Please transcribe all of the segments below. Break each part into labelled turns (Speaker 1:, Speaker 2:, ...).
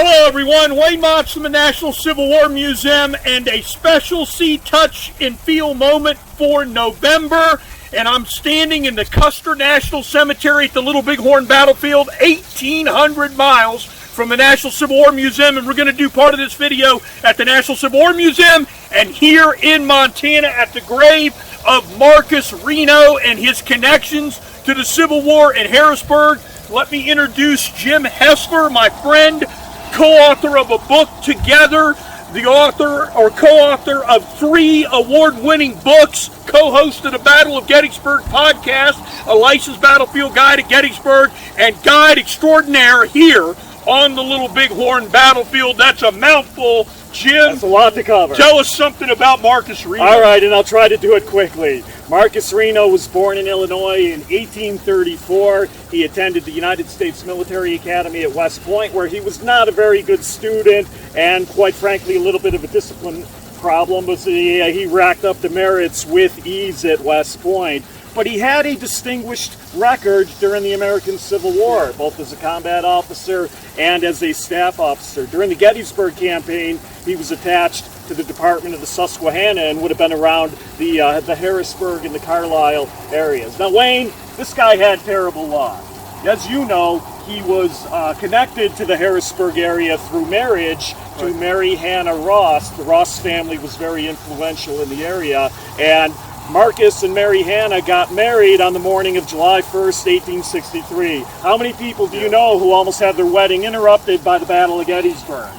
Speaker 1: Hello everyone, Wayne Motts from the National Civil War Museum, and a special see, touch, and feel moment for November. And I'm standing in the Custer National Cemetery at the Little Bighorn Battlefield, 1,800 miles from the National Civil War Museum, and we're going to do part of this video at the National Civil War Museum and here in Montana at the grave of Marcus Reno and his connections to the Civil War in Harrisburg. Let me introduce Jim Hessler, my friend, co-author of a book together, the author or co-author of 3 award-winning books, co-host of the Battle of Gettysburg podcast, a licensed battlefield guide at Gettysburg, and guide extraordinaire here on the Little Bighorn Battlefield. That's a mouthful. Jim,
Speaker 2: that's a lot to cover.
Speaker 1: Tell us something about Marcus Reno.
Speaker 2: All right, and I'll try to do it quickly. Marcus Reno was born in Illinois in 1834. He attended the United States Military Academy at West Point, where he was not a very good student and, quite frankly, a little bit of a discipline problem. But he racked up the merits with ease at West Point. But he had a distinguished record during the American Civil War, both as a combat officer and as a staff officer. During the Gettysburg Campaign, he was attached to the Department of the Susquehanna and would have been around the Harrisburg and the Carlisle areas. Now, Wayne, this guy had terrible luck. As you know, he was connected to the Harrisburg area through marriage to Mary Hannah Ross. The Ross family was very influential in the area, and Marcus and Mary Hannah got married on the morning of July 1st, 1863. How many people do you know who almost had their wedding interrupted by the Battle of Gettysburg?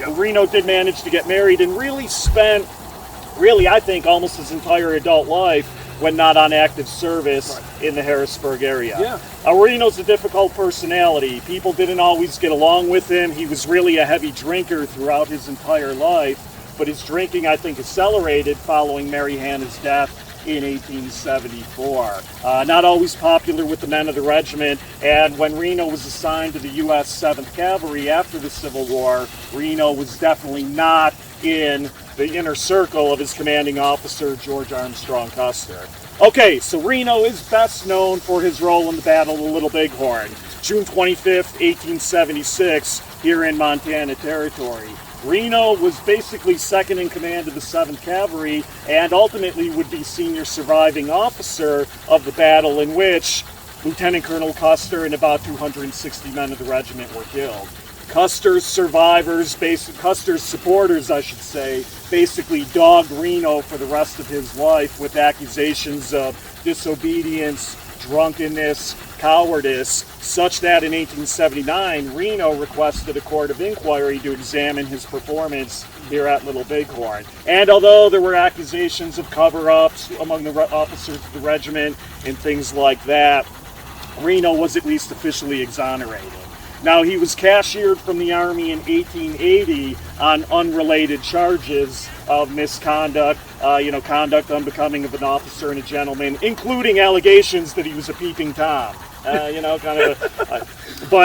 Speaker 2: Reno did manage to get married and really spent, I think, almost his entire adult life when not on active service in the Harrisburg area. Reno's a difficult personality. People didn't always get along with him. He was really a heavy drinker throughout his entire life, but his drinking, I think, accelerated following Mary Hannah's death in 1874. Not always popular with the men of the regiment, and when Reno was assigned to the U.S. 7th Cavalry after the Civil War, Reno was definitely not in the inner circle of his commanding officer, George Armstrong Custer. Okay, so Reno is best known for his role in the Battle of Little Bighorn, June 25th, 1876, here in Montana Territory. Reno was basically second in command of the 7th Cavalry and ultimately would be senior surviving officer of the battle, in which Lieutenant Colonel Custer and about 260 men of the regiment were killed. Custer's supporters, I should say, basically dogged Reno for the rest of his life with accusations of disobedience, drunkenness, cowardice, such that in 1879, Reno requested a court of inquiry to examine his performance here at Little Bighorn. And although there were accusations of cover-ups among the officers of the regiment and things like that, Reno was at least officially exonerated. Now, he was cashiered from the Army in 1880 on unrelated charges of misconduct, conduct unbecoming of an officer and a gentleman, including allegations that he was a peeping Tom. But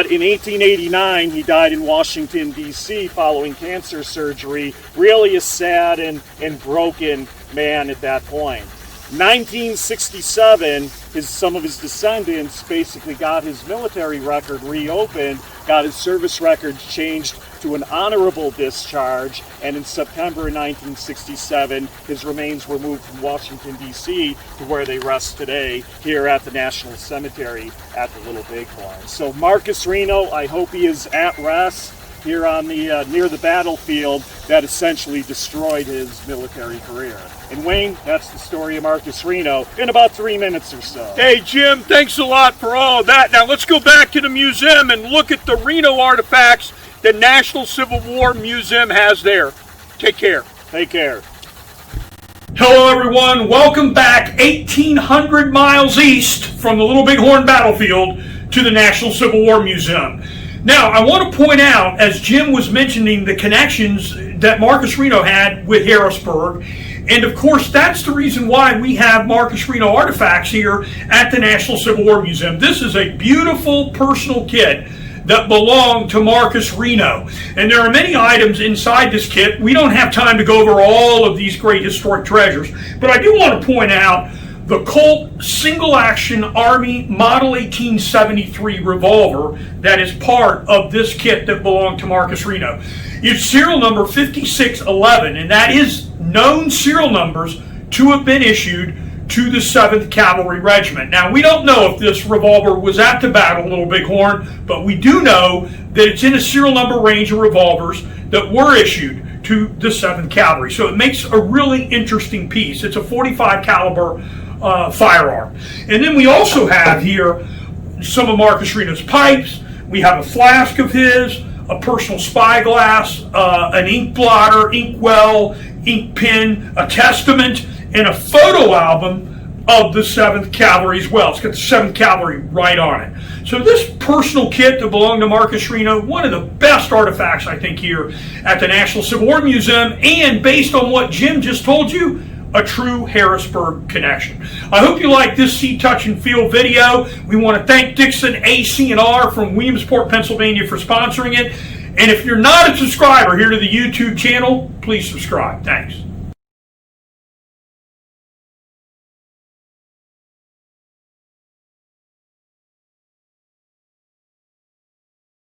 Speaker 2: in 1889, he died in Washington, D.C. following cancer surgery, really a sad and broken man at that point. 1967, some of his descendants basically got his military record reopened, got his service record changed to an honorable discharge, and in September 1967, his remains were moved from Washington, D.C. to where they rest today, here at the National Cemetery at the Little Bighorn. So Marcus Reno, I hope he is at rest here on the near the battlefield that essentially destroyed his military career. And Wayne, that's the story of Marcus Reno in about 3 minutes or so.
Speaker 1: Hey Jim, thanks a lot for all of that. Now let's go back to the museum and look at the Reno artifacts the National Civil War Museum has there. Take care.
Speaker 2: Take care.
Speaker 1: Hello everyone, welcome back 1,800 miles east from the Little Bighorn Battlefield to the National Civil War Museum. Now, I want to point out, as Jim was mentioning, the connections that Marcus Reno had with Harrisburg. And of course, that's the reason why we have Marcus Reno artifacts here at the National Civil War Museum. This is a beautiful personal kit that belonged to Marcus Reno. And there are many items inside this kit. We don't have time to go over all of these great historic treasures, but I do want to point out the Colt Single Action Army Model 1873 revolver that is part of this kit that belonged to Marcus Reno. It's serial number 5611, and that is known serial numbers to have been issued to the 7th Cavalry Regiment. Now, we don't know if this revolver was at the Battle of Little Bighorn, but we do know that it's in a serial number range of revolvers that were issued to the 7th Cavalry. So it makes a really interesting piece. It's a 45 caliber firearm. And then we also have here some of Marcus Reno's pipes. We have a flask of his, a personal spyglass, an ink blotter, inkwell, ink pen, a testament, and a photo album of the 7th Cavalry as well. It's got the 7th Cavalry right on it. So this personal kit that belonged to Marcus Reno, one of the best artifacts, I think, here at the National Civil War Museum, and based on what Jim just told you, a true Harrisburg connection. I hope you like this See, Touch, and Feel video. We want to thank Dixon AC&R from Williamsport, Pennsylvania for sponsoring it. And if you're not a subscriber here to the YouTube channel, please subscribe. Thanks.